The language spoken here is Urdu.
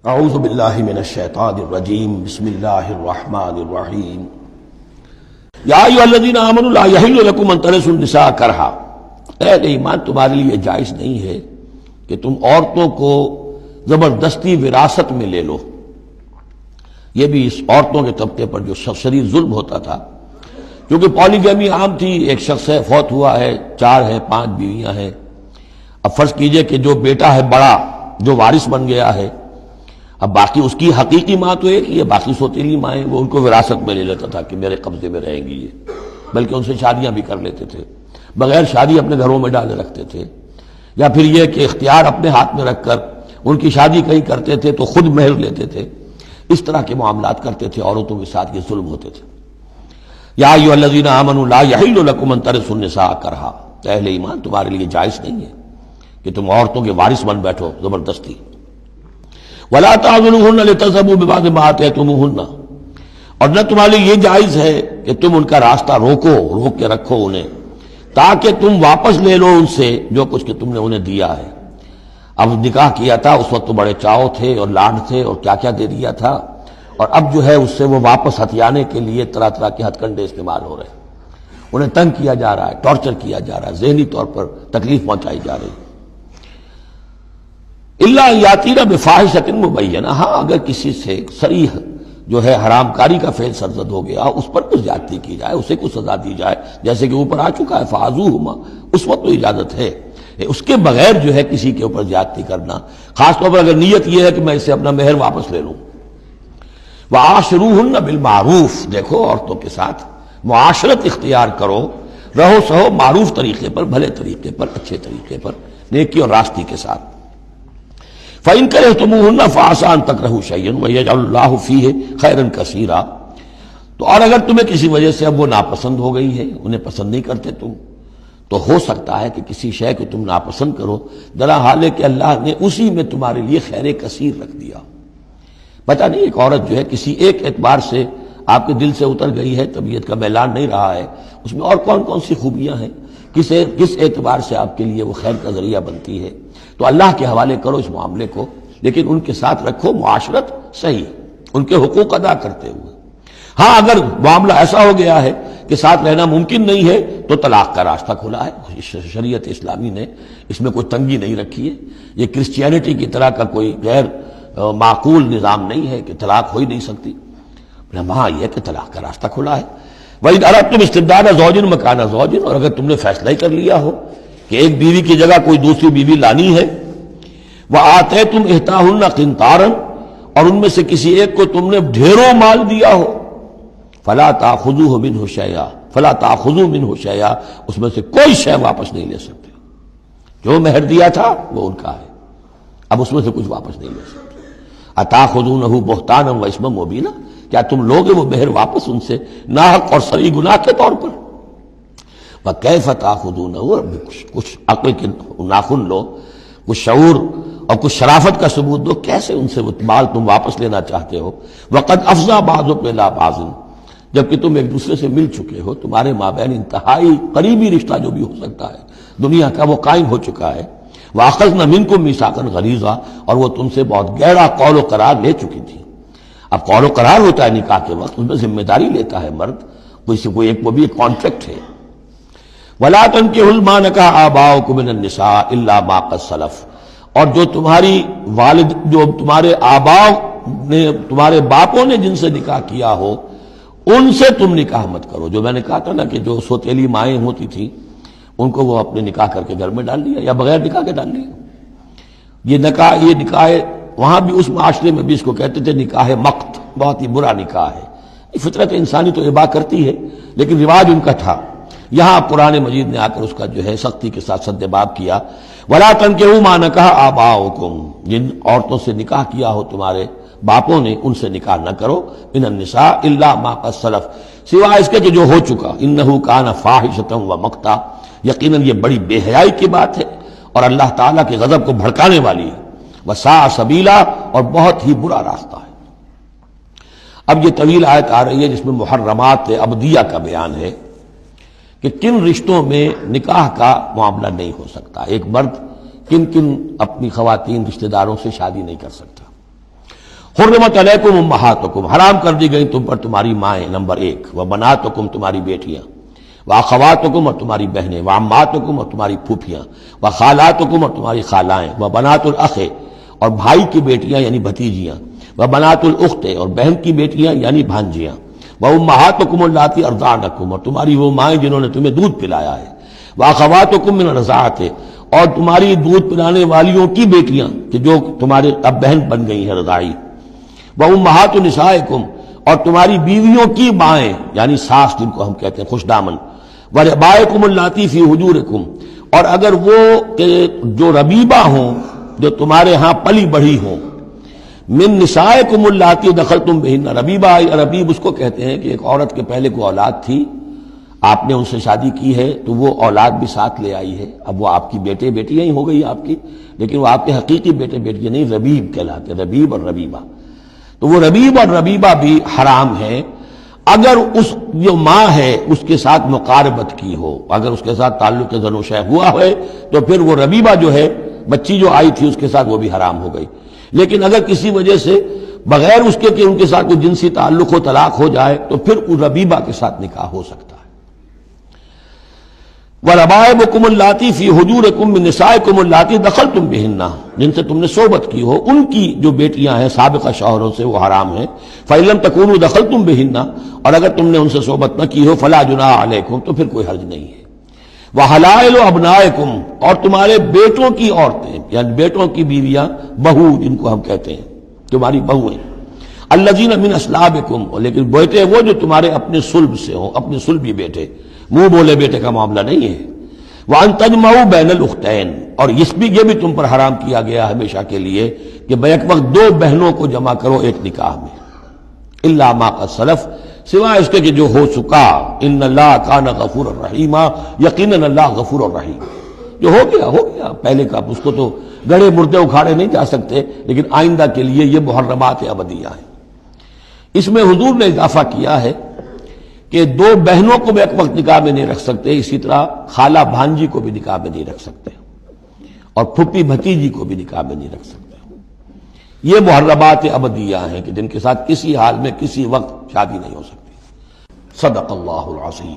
اعوذ باللہ من الشیطان الرجیم بسم اللہ الرحمن الرحیم یا ایھا الذین آمنوا لا یحل لکم ان ترثوا النساء کرہا، اے اہل ایمان تمہارے لیے جائز نہیں ہے کہ تم عورتوں کو زبردستی وراثت میں لے لو۔ یہ بھی اس عورتوں کے طبقے پر جو شدید ظلم ہوتا تھا، کیونکہ پولیگیمی عام تھی، ایک شخص ہے فوت ہوا ہے، 4 ہے 5 بیویاں ہیں۔ اب فرض کیجئے کہ جو بیٹا ہے بڑا جو وارث بن گیا ہے، اب باقی اس کی حقیقی ماں تو ایک ہی ہے، باقی سوتیلی مائیں وہ ان کو وراثت میں لے لیتا تھا کہ میرے قبضے میں رہیں گی یہ، بلکہ ان سے شادیاں بھی کر لیتے تھے، بغیر شادی اپنے گھروں میں ڈالے رکھتے تھے، یا پھر یہ کہ اختیار اپنے ہاتھ میں رکھ کر ان کی شادی کہیں کرتے تھے تو خود مہر لیتے تھے۔ اس طرح کے معاملات کرتے تھے، عورتوں کے ساتھ یہ ظلم ہوتے تھے۔ یا ایھا الذین آمنوا لا یحل لکم ان ترثوا النساء کرہا، اہل ایمان تمہارے لیے جائز نہیں ہے کہ تم عورتوں کے وارث بن بیٹھو زبردستی۔ ولا تعضلوهن لتذهبوا ببعض ما آتيتموهن، اور نہ تمہارے لیے یہ جائز ہے کہ تم ان کا راستہ روک کے رکھو انہیں، تاکہ تم واپس لے لو ان سے جو کچھ کہ تم نے انہیں دیا ہے۔ اب نکاح کیا تھا اس وقت تو بڑے چاؤ تھے اور لاڈ تھے اور کیا کیا دے دیا تھا، اور اب جو ہے اس سے وہ واپس ہتھیانے کے لیے طرح طرح کے ہتھ کنڈے استعمال ہو رہے ہیں، انہیں تنگ کیا جا رہا ہے، ٹارچر کیا جا رہا ہے، ذہنی طور پر تکلیف پہنچائی جا رہی ہے۔ اللہ یاتینا بفاحشۃ مبینہ، ہاں اگر کسی سے صریح جو ہے حرام کاری کا فعل سرزد ہو گیا، اس پر کچھ زیادتی کی جائے، اسے کچھ سزا دی جائے، جیسے کہ اوپر آ چکا ہے فعذوہما، اس وقت تو اجازت ہے۔ اس کے بغیر جو ہے کسی کے اوپر زیادتی کرنا، خاص طور پر اگر نیت یہ ہے کہ میں اسے اپنا مہر واپس لے لوں۔ وعاشروہن بالمعروف، دیکھو عورتوں کے ساتھ معاشرت اختیار کرو، رہو سہو معروف طریقے پر، بھلے طریقے پر، اچھے طریقے پر، نیکی اور راستی کے ساتھ۔ فَإِن كَرِهْتُمُوهُنَّ فَعَسَىٰ أَن تَكْرَهُوا شَيْئًا وَيَجْعَلَ اللَّهُ فِيهِ خَيْرًا كَثِيرًا، تو اور اگر تمہیں کسی وجہ سے اب وہ ناپسند ہو گئی ہے، انہیں پسند نہیں کرتے تم، تو ہو سکتا ہے کہ کسی شے کو تم ناپسند کرو، درا حال ہے کہ اللہ نے اسی میں تمہارے لیے خیر کثیر رکھ دیا۔ پتہ نہیں ایک عورت جو ہے کسی ایک اعتبار سے آپ کے دل سے اتر گئی ہے، طبیعت کا میلان نہیں رہا ہے، اس میں اور کون کون سی خوبیاں ہیں، کس اعتبار سے آپ کے لیے وہ خیر کا ذریعہ بنتی ہے، تو اللہ کے حوالے کرو اس معاملے کو، لیکن ان کے ساتھ رکھو معاشرت صحیح، ان کے حقوق ادا کرتے ہوئے۔ ہاں اگر معاملہ ایسا ہو گیا ہے کہ ساتھ رہنا ممکن نہیں ہے تو طلاق کا راستہ کھلا ہے، شریعت اسلامی نے اس میں کوئی تنگی نہیں رکھی ہے، یہ کرسچینٹی کی طرح کا کوئی غیر معقول نظام نہیں ہے کہ طلاق ہو ہی نہیں سکتی، وہاں یہ ہے کہ طلاق کا راستہ کھلا ہے۔ وَإِنْ أَرَدْتُمْ اسْتِبْدَالَ زَوْجٍ مَكَانَ زَوْجٍ، اور اگر تم نے فیصلہ ہی کر لیا ہو کہ ایک بیوی کی جگہ کوئی دوسری بیوی لانی ہے، وَآتَيْتُمْ إِحْدَاهُنَّ قِنْطَارًا، اور ان میں سے کسی ایک کو تم نے ڈھیروں مال دیا ہو، فَلَا تَأْخُذُوهُ مِنْهُ شَيْئًا فَلَا تَأْخُذُوا مِنْهُ شَيْئًا، اس میں سے کوئی شے واپس نہیں لے سکتے، جو مہر دیا تھا وہ ان کا ہے، اب اس میں سے کچھ واپس نہیں لے سکتے۔ أَتَأْخُذُونَهُ بُهْتَانًا وَإِثْمًا مُبِينًا، کیا تم لوگے وہ مہر واپس ان سے ناحق اور صریح گناہ کے طور پر؟ وَكَيْفَ تَأْخُذُونَهُ، کچھ عقل کے ناخن لو، کچھ شعور اور کچھ شرافت کا ثبوت دو، کیسے ان سے وہ مال تم واپس لینا چاہتے ہو؟ وَقَدْ أَفْضَىٰ بَعْضُكُمْ إِلَىٰ بَعْضٍ، جبکہ تم ایک دوسرے سے مل چکے ہو، تمہارے مابین انتہائی قریبی رشتہ جو بھی ہو سکتا ہے دنیا کا وہ قائم ہو چکا ہے۔ وَأَخَذْنَ مِنْكُمْ مِيثَاقًا غَلِيظًا، اور وہ تم سے بہت گہرا قول و قرار لے چکی تھی۔ اب قول و قرار ہوتا ہے نکاح کے وقت، اس میں ذمہ داری لیتا ہے مرد، کوئی ایک وہ بھی ایک کانٹریکٹ ہے۔ وَلَا تَنكِحُوا مَا نَكَحَ آبَاؤُكُم مِّنَ النِّسَاءِ إِلَّا مَا قَدْ سَلَفَ، اور جو تمہارے آباؤ نے، تمہارے باپوں نے جن سے نکاح کیا ہو ان سے تم نکاح مت کرو۔ جو میں نے کہا تھا نا کہ جو سوتیلی مائیں ہوتی تھیں ان کو وہ اپنے نکاح کر کے گھر میں ڈال دیا یا بغیر نکاح کے ڈال دیا۔ یہ نکاح وہاں بھی اس معاشرے میں بھی اس کو کہتے تھے نکاح مقت، بہت ہی برا نکاح ہے۔ فطرت انسانی تو اباح کرتی ہے لیکن رواج ان کا تھا، یہاں قرآن مجید نے آ کر اس کا جو ہے سختی کے ساتھ سد باب کیا۔ وَلَا تَنكِحُوا مَا نَكَحَ آبَاؤُكُمْ، جن عورتوں سے نکاح کیا ہو تمہارے باپوں نے ان سے نکاح نہ کرو، مِنَ النِّسَاءِ إِلَّا مَا قَدْ سَلَفَ، سوائے اس کے کہ جو ہو چکا، إِنَّهُ كَانَ فَاحِشَةً وَمَقْتًا، یقیناً یہ بڑی بے حیائی کی بات ہے اور اللہ تعالیٰ کے غضب کو بھڑکانے والی ہے۔ وَسَاءَ سَبِيلًا، اور بہت ہی برا راستہ ہے۔ اب یہ طویل آیت آ رہی ہے جس میں محرمات ابدیہ کا بیان ہے کہ کن رشتوں میں نکاح کا معاملہ نہیں ہو سکتا، ایک مرد کن اپنی خواتین رشتہ داروں سے شادی نہیں کر سکتا۔ حرمت علیکم امہاتکم، حرام کر دی گئی تم پر تمہاری مائیں، نمبر 1، وبناتکم، تمہاری بیٹیاں، واخواتکم، اور تمہاری بہنیں، وعماتکم، اور تمہاری پھوپھیاں، وخالاتکم، اور تمہاری خالائیں، وبنات الاخ، اور بھائی کی بیٹیاں یعنی بھتیجیاں، وبنات الاخت، اور بہن کی بیٹیاں یعنی بھانجیاں، وامہاتکم اللاتی ارضعنکم، اور تمہاری وہ مائیں جنہوں نے تمہیں دودھ پلایا ہے، واخواتکم من الرضاعۃ، اور تمہاری دودھ پلانے والیوں کی بیٹیاں کہ جو تمہارے اب بہن بن گئی ہیں رضاعی، وامہات نسائکم، اور تمہاری بیویوں کی مائیں یعنی ساس جن کو ہم کہتے ہیں خوش دامن، وربائکم اللاتی فی حجورکم، اور اگر وہ کہ جو ربیبہ ہوں جو تمہارے ہاں پلی بڑھی ہوں، من نسائکم اللاتی دخلتم بہن، ربیبہ ربیب اس کو کہتے ہیں کہ ایک عورت کے پہلے کوئی اولاد تھی، آپ نے ان سے شادی کی ہے تو وہ اولاد بھی ساتھ لے آئی ہے، اب وہ آپ کی بیٹے بیٹیاں ہی ہو گئی آپ کی، لیکن وہ آپ کے حقیقی بیٹے بیٹیاں نہیں، ربیب کہلاتے، ربیب اور ربیبہ، تو وہ ربیب اور ربیبہ بھی حرام ہے اگر اس جو ماں ہے اس کے ساتھ مقاربت کی ہو، اگر اس کے ساتھ تعلق زن و شہ ہوا ہے تو پھر وہ ربیبہ جو ہے بچی جو آئی تھی اس کے ساتھ وہ بھی حرام ہو گئی، لیکن اگر کسی وجہ سے بغیر اس کے کہ ان کے ساتھ کوئی جنسی تعلق ہو، طلاق ہو جائے تو پھر اس ربیبہ کے ساتھ نکاح ہو سکتا ہے۔ وَرَبَائِبُكُمُ اللَّاتِي فِي حُجُورِكُم مِّن نِّسَائِكُمُ اللَّاتِي دَخَلْتُم بِهِنَّ، جن سے تم نے صحبت کی ہو، ان کی جو بیٹیاں ہیں سابقہ شوہروں سے وہ حرام ہیں، فَإِن لَّمْ تَكُونُوا دَخَلْتُم بِهِنَّ، اور اگر تم نے ان سے صحبت نہ کی ہو، فَلَا جُنَاحَ عَلَيْكُمْ، تو پھر کوئی حرج نہیں ہے۔ وَحَلَائِلُ أَبْنَائِكُمْ، اور تمہارے بیٹوں کی عورتیں یعنی بیٹوں کی بیویاں، بہو جن کو ہم کہتے ہیں، تمہاری بہویں، الَّذِينَ مِنْ أَصْلَابِكُمْ، لیکن بیٹے وہ جو تمہارے اپنے صلب سے ہوں، اپنے صلبی بیٹے، منہ بولے بیٹے کا معاملہ نہیں ہے۔ وَأَن تَجْمَعُوا بَيْنَ الْأُخْتَيْنِ، اور یہ بھی تم پر حرام کیا گیا ہمیشہ کے لیے کہ بیک وقت دو بہنوں کو جمع کرو ایک نکاح میں، إِلَّا مَا قَدْ سَلَفَ، سوائے اس کے کہ جو ہو چکا، إِنَّ اللَّهَ كَانَ غَفُورًا رَحِيمًا، یقیناً اللہ غفور الرحیم، جو ہو گیا پہلے کا، اس کو تو گڑھے مردے اکھاڑے نہیں جا سکتے، لیکن آئندہ کے لیے یہ محرمات ابدیہ ہیں۔ اس میں حضور نے اضافہ کیا ہے کہ دو بہنوں کو بھی ایک وقت نکاح میں نہیں رکھ سکتے، اسی طرح خالہ بھانجی کو بھی نکاح میں نہیں رکھ سکتے، اور پھپھی بھتیجی کو بھی نکاح میں نہیں رکھ سکتے۔ یہ محرمات ابدیہ ہیں کہ جن کے ساتھ کسی حال میں کسی وقت شادی نہیں ہو سکتی۔ صدق اللہ العظیم۔